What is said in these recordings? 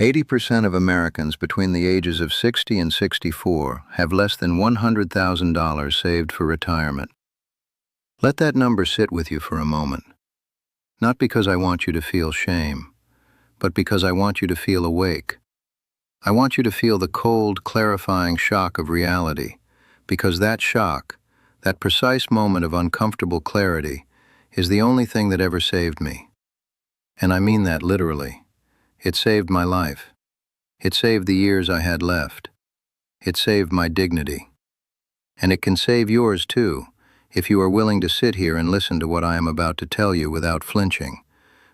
80% of Americans between the ages of 60 and 64 have less than $100,000 saved for retirement. Let that number sit with you for a moment. Not because I want you to feel shame, but because I want you to feel awake. I want you to feel the cold, clarifying shock of reality, because that shock, that precise moment of uncomfortable clarity, is the only thing that ever saved me. And I mean that literally. It saved my life. It saved the years I had left. It saved my dignity. And it can save yours too, if you are willing to sit here and listen to what I am about to tell you without flinching,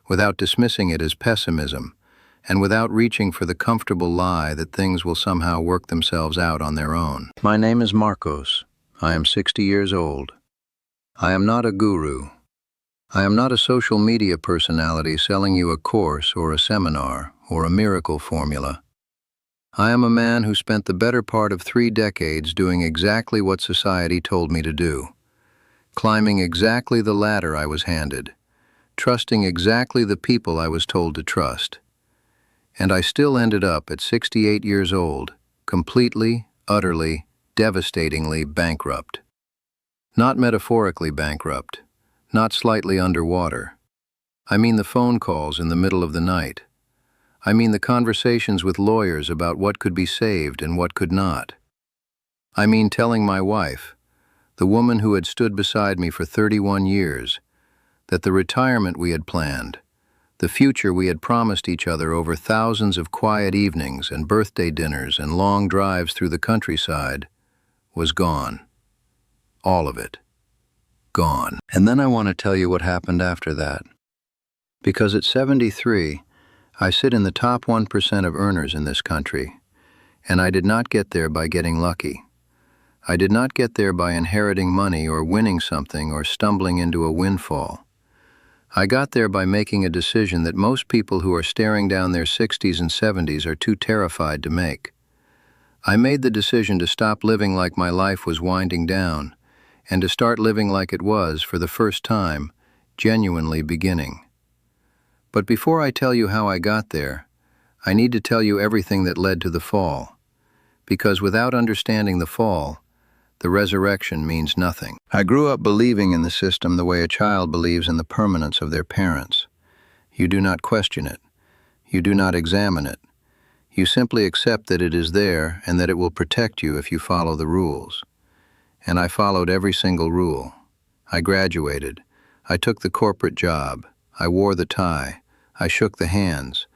without dismissing it as pessimism, and without reaching for the comfortable lie that things will somehow work themselves out on their own. My name is Marcos. I am 60 years old. I am not a guru. I am not a social media personality selling you a course or a seminar or a miracle formula. I am a man who spent the better part of 3 decades doing exactly what society told me to do, climbing exactly the ladder I was handed, trusting exactly the people I was told to trust. And I still ended up at 68 years old, completely, utterly, devastatingly bankrupt. Not metaphorically bankrupt. Not slightly underwater. I mean the phone calls in the middle of the night. I mean the conversations with lawyers about what could be saved and what could not. I mean telling my wife, the woman who had stood beside me for 31 years, that the retirement we had planned, the future we had promised each other over thousands of quiet evenings and birthday dinners and long drives through the countryside, was gone. All of it. Gone. And then I want to tell you what happened after that. Because at 73, I sit in the top 1% of earners in this country, and I did not get there by getting lucky. I did not get there by inheriting money or winning something or stumbling into a windfall. I got there by making a decision that most people who are staring down their 60s and 70s are too terrified to make. I made the decision to stop living like my life was winding down, and to start living like it was, for the first time, genuinely beginning. But before I tell you how I got there, I need to tell you everything that led to the fall, because without understanding the fall, the resurrection means nothing. I grew up believing in the system the way a child believes in the permanence of their parents. You do not question it. You do not examine it. You simply accept that it is there and that it will protect you if you follow the rules. And I followed every single rule. I graduated. I took the corporate job. I wore the tie. I shook the hands.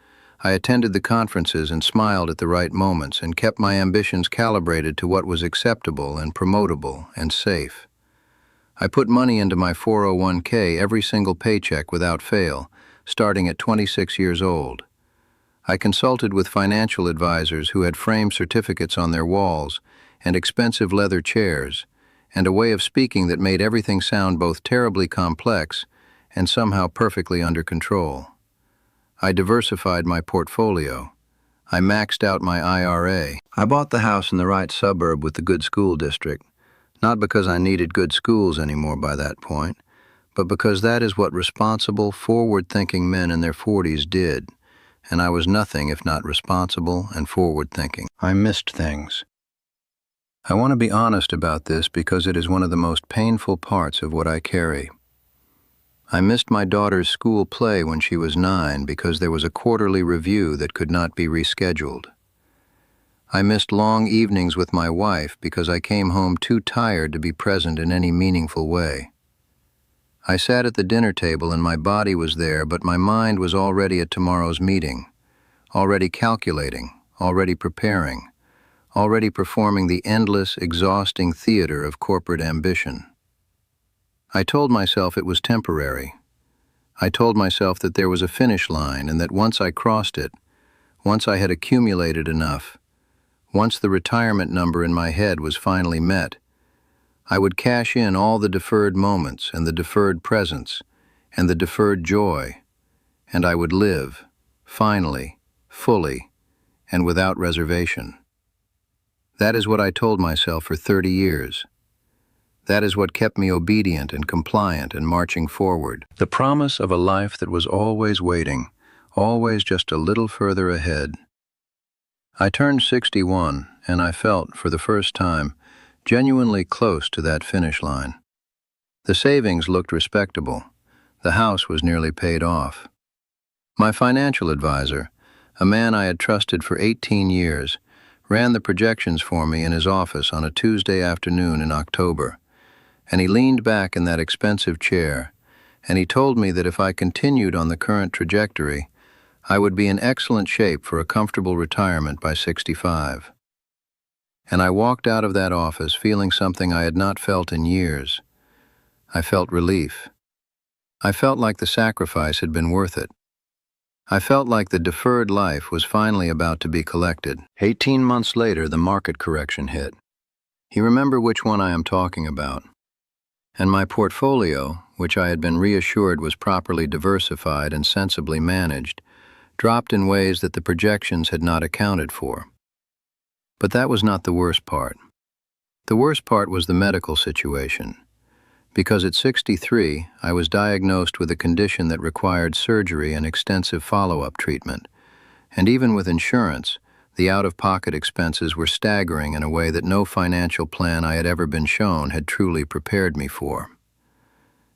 I attended the conferences and smiled at the right moments and kept my ambitions calibrated to what was acceptable and promotable and safe. I put money into my 401k every single paycheck without fail, starting at 26 years old. I consulted with financial advisors who had framed certificates on their walls and expensive leather chairs, and a way of speaking that made everything sound both terribly complex and somehow perfectly under control. I diversified my portfolio. I maxed out my IRA. I bought the house in the right suburb with the good school district, not because I needed good schools anymore by that point, but because that is what responsible, forward-thinking men in their 40s did, and I was nothing if not responsible and forward-thinking. I missed things. I want to be honest about this because it is one of the most painful parts of what I carry. I missed my daughter's school play when she was 9 because there was a quarterly review that could not be rescheduled. I missed long evenings with my wife because I came home too tired to be present in any meaningful way. I sat at the dinner table and my body was there, but my mind was already at tomorrow's meeting, already calculating, already preparing, already performing the endless, exhausting theater of corporate ambition. I told myself it was temporary. I told myself that there was a finish line and that once I crossed it, once I had accumulated enough, once the retirement number in my head was finally met, I would cash in all the deferred moments and the deferred presents and the deferred joy, and I would live, finally, fully, and without reservation. That is what I told myself for 30 years. That is what kept me obedient and compliant and marching forward. The promise of a life that was always waiting, always just a little further ahead, I turned 61, and I felt, for the first time, genuinely close to that finish line. The savings looked respectable. The house was nearly paid off. My financial advisor, a man I had trusted for 18 years, ran the projections for me in his office on a Tuesday afternoon in October, and he leaned back in that expensive chair, and he told me that if I continued on the current trajectory, I would be in excellent shape for a comfortable retirement by 65. And I walked out of that office feeling something I had not felt in years. I felt relief. I felt like the sacrifice had been worth it. I felt like the deferred life was finally about to be collected. 18 months later, the market correction hit. You remember which one I am talking about. And my portfolio, which I had been reassured was properly diversified and sensibly managed, dropped in ways that the projections had not accounted for. But that was not the worst part. The worst part was the medical situation. Because at 63, I was diagnosed with a condition that required surgery and extensive follow-up treatment. And even with insurance, the out-of-pocket expenses were staggering in a way that no financial plan I had ever been shown had truly prepared me for.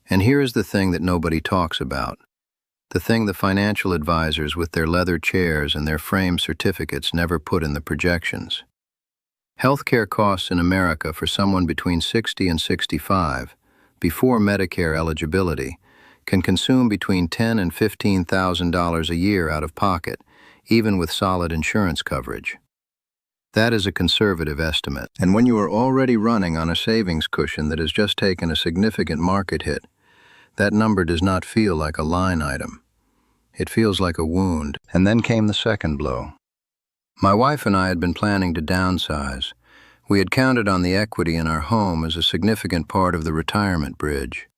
And here is the thing that nobody talks about. The thing the financial advisors with their leather chairs and their framed certificates never put in the projections. Healthcare costs in America for someone between 60 and 65, before Medicare eligibility, can consume between $10,000 and $15,000 a year out of pocket, even with solid insurance coverage. That is a conservative estimate. And when you are already running on a savings cushion that has just taken a significant market hit, that number does not feel like a line item. It feels like a wound. And then came the second blow. My wife and I had been planning to downsize. We had counted on the equity in our home as a significant part of the retirement bridge.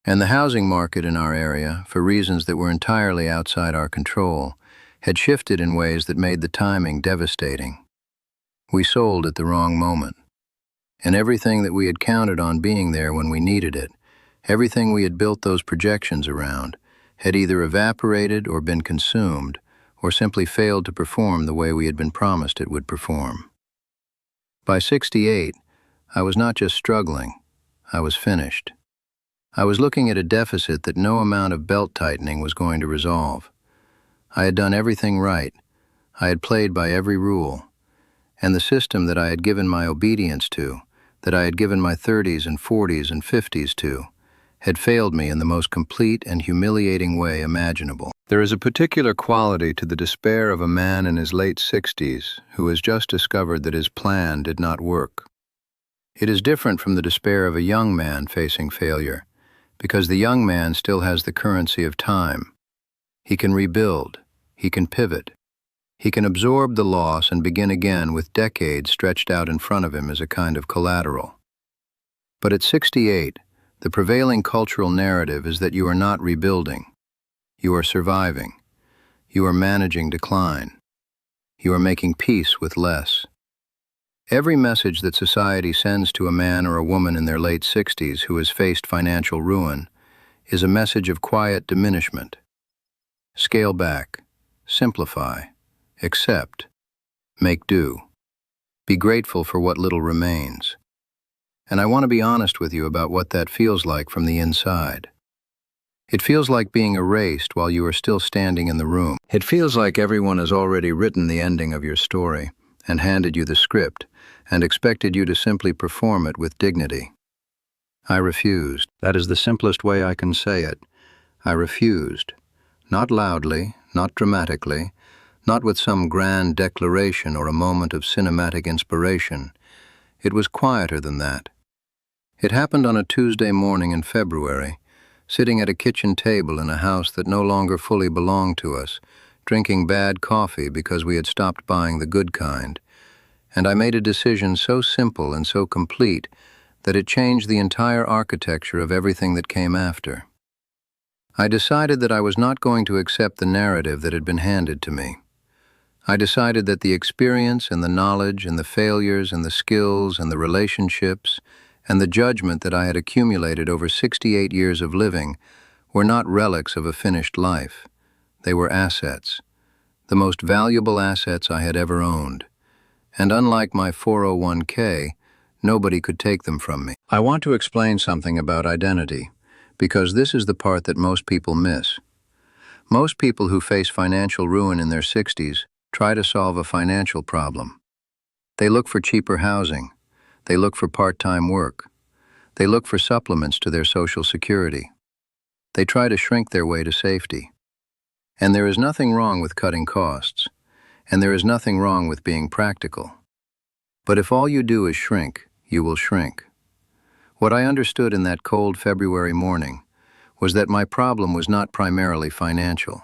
And the housing market in our area, for reasons that were entirely outside our control, had shifted in ways that made the timing devastating. We sold at the wrong moment. And everything that we had counted on being there when we needed it, everything we had built those projections around, had either evaporated or been consumed, or simply failed to perform the way we had been promised it would perform. By 68, I was not just struggling, I was finished. I was looking at a deficit that no amount of belt-tightening was going to resolve. I had done everything right. I had played by every rule. And the system that I had given my obedience to, that I had given my 30s and 40s and 50s to, had failed me in the most complete and humiliating way imaginable. There is a particular quality to the despair of a man in his late 60s who has just discovered that his plan did not work. It is different from the despair of a young man facing failure, because the young man still has the currency of time. He can rebuild, he can pivot, he can absorb the loss and begin again with decades stretched out in front of him as a kind of collateral. But at 68, the prevailing cultural narrative is that you are not rebuilding. You are surviving. You are managing decline. You are making peace with less. Every message that society sends to a man or a woman in their late 60s who has faced financial ruin is a message of quiet diminishment. Scale back, simplify, accept, make do. Be grateful for what little remains. And I want to be honest with you about what that feels like from the inside. It feels like being erased while you are still standing in the room. It feels like everyone has already written the ending of your story and handed you the script and expected you to simply perform it with dignity. I refused. That is the simplest way I can say it. I refused. Not loudly, not dramatically, not with some grand declaration or a moment of cinematic inspiration. It was quieter than that. It happened on a Tuesday morning in February, sitting at a kitchen table in a house that no longer fully belonged to us, drinking bad coffee because we had stopped buying the good kind. And I made a decision so simple and so complete that it changed the entire architecture of everything that came after. I decided that I was not going to accept the narrative that had been handed to me. I decided that the experience and the knowledge and the failures and the skills and the relationships and the judgment that I had accumulated over 68 years of living were not relics of a finished life. They were assets. the most valuable assets I had ever owned. And unlike my 401k, nobody could take them from me. I want to explain something about identity, because this is the part that most people miss. Most people who face financial ruin in their 60s try to solve a financial problem. They look for cheaper housing. They look for part-time work. They look for supplements to their Social Security. They try to shrink their way to safety. And there is nothing wrong with cutting costs, and there is nothing wrong with being practical. But if all you do is shrink, you will shrink. What I understood in that cold February morning was that my problem was not primarily financial.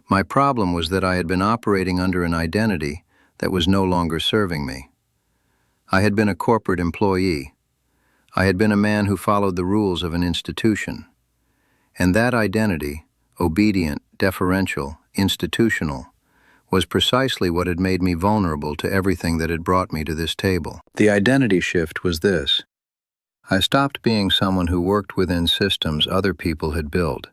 My problem was that I had been operating under an identity that was no longer serving me. I had been a corporate employee. I had been a man who followed the rules of an institution. And that identity, obedient, deferential, institutional, was precisely what had made me vulnerable to everything that had brought me to this table. The identity shift was this. I stopped being someone who worked within systems other people had built,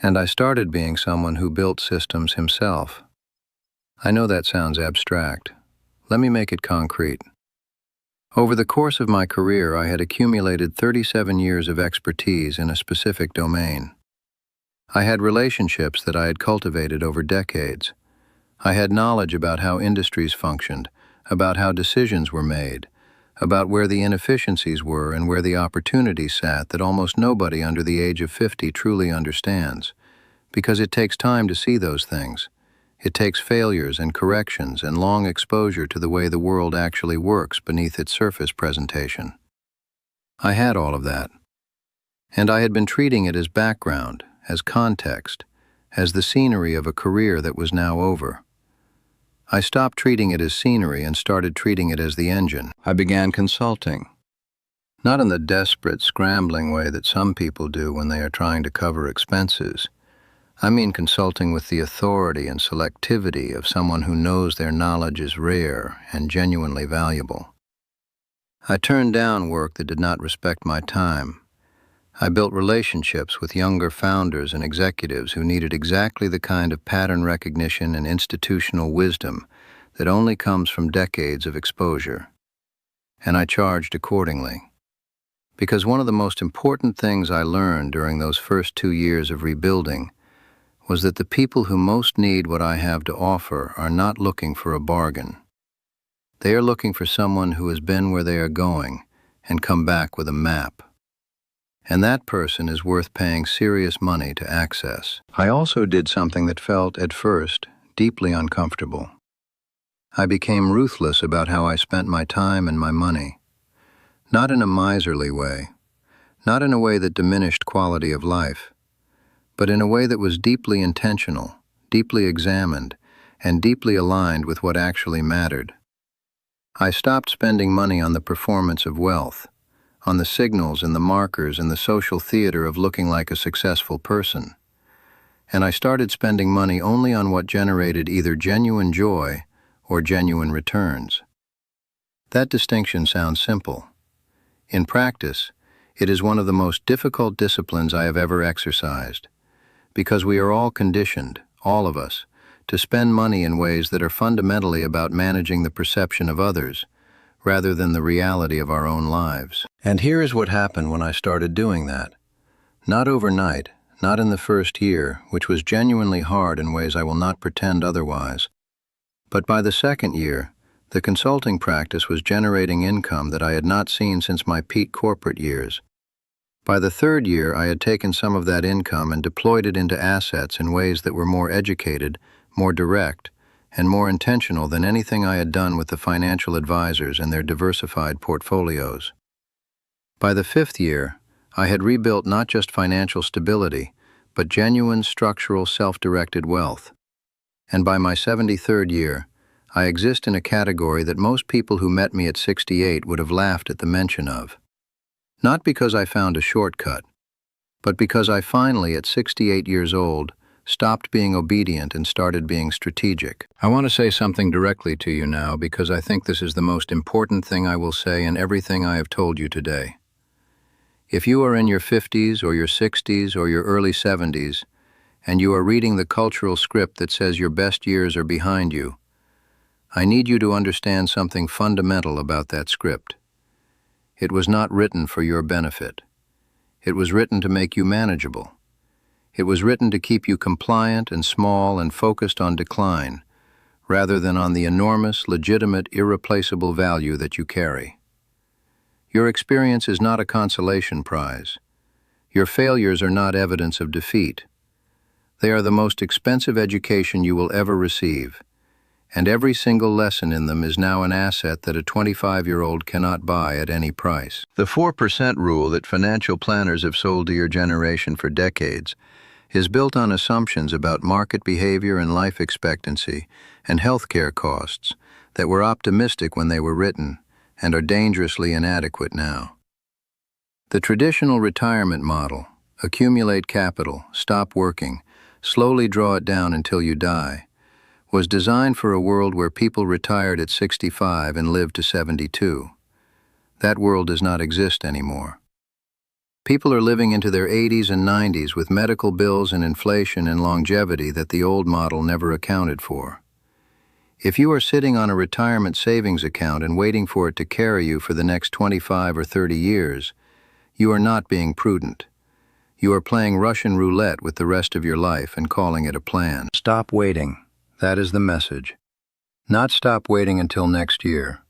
and I started being someone who built systems himself. I know that sounds abstract. Let me make it concrete. Over the course of my career, I had accumulated 37 years of expertise in a specific domain. I had relationships that I had cultivated over decades. I had knowledge about how industries functioned, about how decisions were made, about where the inefficiencies were and where the opportunities sat that almost nobody under the age of 50 truly understands, because it takes time to see those things. It takes failures and corrections and long exposure to the way the world actually works beneath its surface presentation. I had all of that, and I had been treating it as background, as context, as the scenery of a career that was now over. I stopped treating it as scenery and started treating it as the engine. I began consulting. Not in the desperate, scrambling way that some people do when they are trying to cover expenses. I mean consulting with the authority and selectivity of someone who knows their knowledge is rare and genuinely valuable. I turned down work that did not respect my time. I built relationships with younger founders and executives who needed exactly the kind of pattern recognition and institutional wisdom that only comes from decades of exposure. And I charged accordingly. Because one of the most important things I learned during those first 2 years of rebuilding was that the people who most need what I have to offer are not looking for a bargain. They are looking for someone who has been where they are going and come back with a map. And that person is worth paying serious money to access. I also did something that felt, at first, deeply uncomfortable. I became ruthless about how I spent my time and my money. Not in a miserly way, not in a way that diminished quality of life, but in a way that was deeply intentional, deeply examined, and deeply aligned with what actually mattered. I stopped spending money on the performance of wealth, on the signals and the markers and the social theater of looking like a successful person. And I started spending money only on what generated either genuine joy or genuine returns. That distinction sounds simple. In practice, it is one of the most difficult disciplines I have ever exercised, because we are all conditioned, all of us, to spend money in ways that are fundamentally about managing the perception of others, rather than the reality of our own lives. And here is what happened when I started doing that. Not overnight, not in the first year, which was genuinely hard in ways I will not pretend otherwise. But by the second year, the consulting practice was generating income that I had not seen since my peak corporate years. By the third year, I had taken some of that income and deployed it into assets in ways that were more educated, more direct, and more intentional than anything I had done with the financial advisors and their diversified portfolios. By the fifth year, I had rebuilt not just financial stability, but genuine structural self-directed wealth. And by my 73rd year, I exist in a category that most people who met me at 68 would have laughed at the mention of. Not because I found a shortcut, but because I finally, at 68 years old, stopped being obedient and started being strategic. I want to say something directly to you now because I think this is the most important thing I will say in everything I have told you today. If you are in your 50s or your 60s or your early 70s, and you are reading the cultural script that says your best years are behind you, I need you to understand something fundamental about that script. It was not written for your benefit. It was written to make you manageable. It was written to keep you compliant and small and focused on decline, rather than on the enormous, legitimate, irreplaceable value that you carry. Your experience is not a consolation prize. Your failures are not evidence of defeat. They are the most expensive education you will ever receive, and every single lesson in them is now an asset that a 25-year-old cannot buy at any price. The 4% rule that financial planners have sold to your generation for decades is built on assumptions about market behavior and life expectancy and healthcare costs that were optimistic when they were written and are dangerously inadequate now. The traditional retirement model, accumulate capital, stop working, slowly draw it down until you die, was designed for a world where people retired at 65 and lived to 72. That world does not exist anymore. People are living into their 80s and 90s with medical bills and inflation and longevity that the old model never accounted for. If you are sitting on a retirement savings account and waiting for it to carry you for the next 25 or 30 years, you are not being prudent. You are playing Russian roulette with the rest of your life and calling it a plan. Stop waiting. That is the message. Not stop waiting until next year.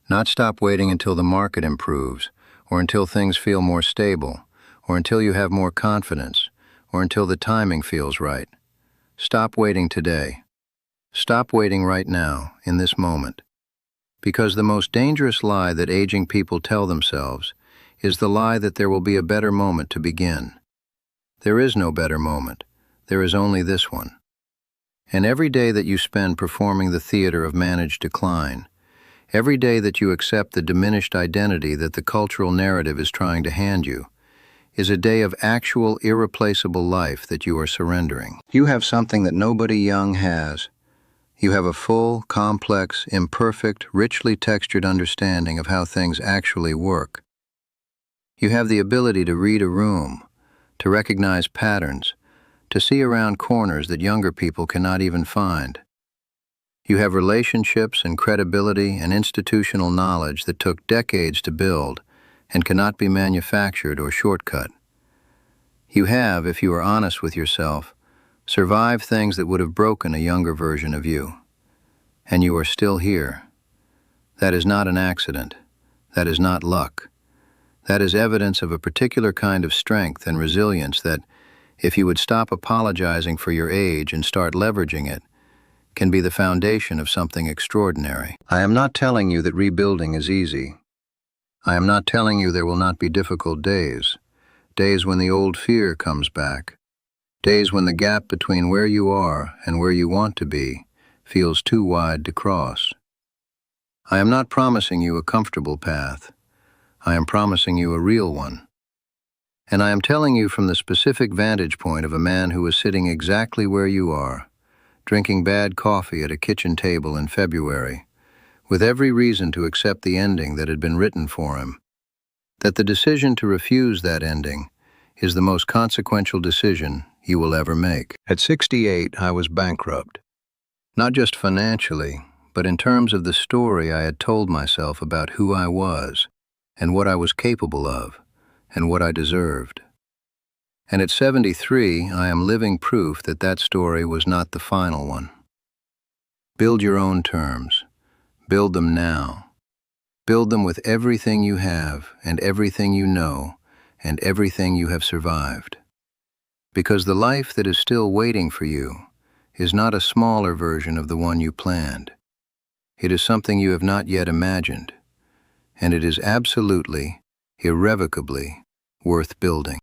Not stop waiting until the market improves, or until things feel more stable, or until you have more confidence, or until the timing feels right. Stop waiting today. Stop waiting right now, in this moment. Because the most dangerous lie that aging people tell themselves is the lie that there will be a better moment to begin. There is no better moment. There is only this one. And every day that you spend performing the theater of managed decline, every day that you accept the diminished identity that the cultural narrative is trying to hand you, is a day of actual, irreplaceable life that you are surrendering. You have something that nobody young has. You have a full, complex, imperfect, richly textured understanding of how things actually work. You have the ability to read a room, to recognize patterns, to see around corners that younger people cannot even find. You have relationships and credibility and institutional knowledge that took decades to build and cannot be manufactured or shortcut. You have, if you are honest with yourself, survived things that would have broken a younger version of you. And you are still here. That is not an accident. That is not luck. That is evidence of a particular kind of strength and resilience that, if you would stop apologizing for your age and start leveraging it, can be the foundation of something extraordinary. I am not telling you that rebuilding is easy. I am not telling you there will not be difficult days, days when the old fear comes back, days when the gap between where you are and where you want to be feels too wide to cross. I am not promising you a comfortable path. I am promising you a real one. And I am telling you from the specific vantage point of a man who is sitting exactly where you are, drinking bad coffee at a kitchen table in February, with every reason to accept the ending that had been written for him, that the decision to refuse that ending is the most consequential decision you will ever make. At 68, I was bankrupt. Not just financially, but in terms of the story I had told myself about who I was, and what I was capable of, and what I deserved. And at 73, I am living proof that that story was not the final one. Build your own terms. Build them now. Build them with everything you have, and everything you know, and everything you have survived. Because the life that is still waiting for you is not a smaller version of the one you planned. It is something you have not yet imagined, and it is absolutely, irrevocably worth building.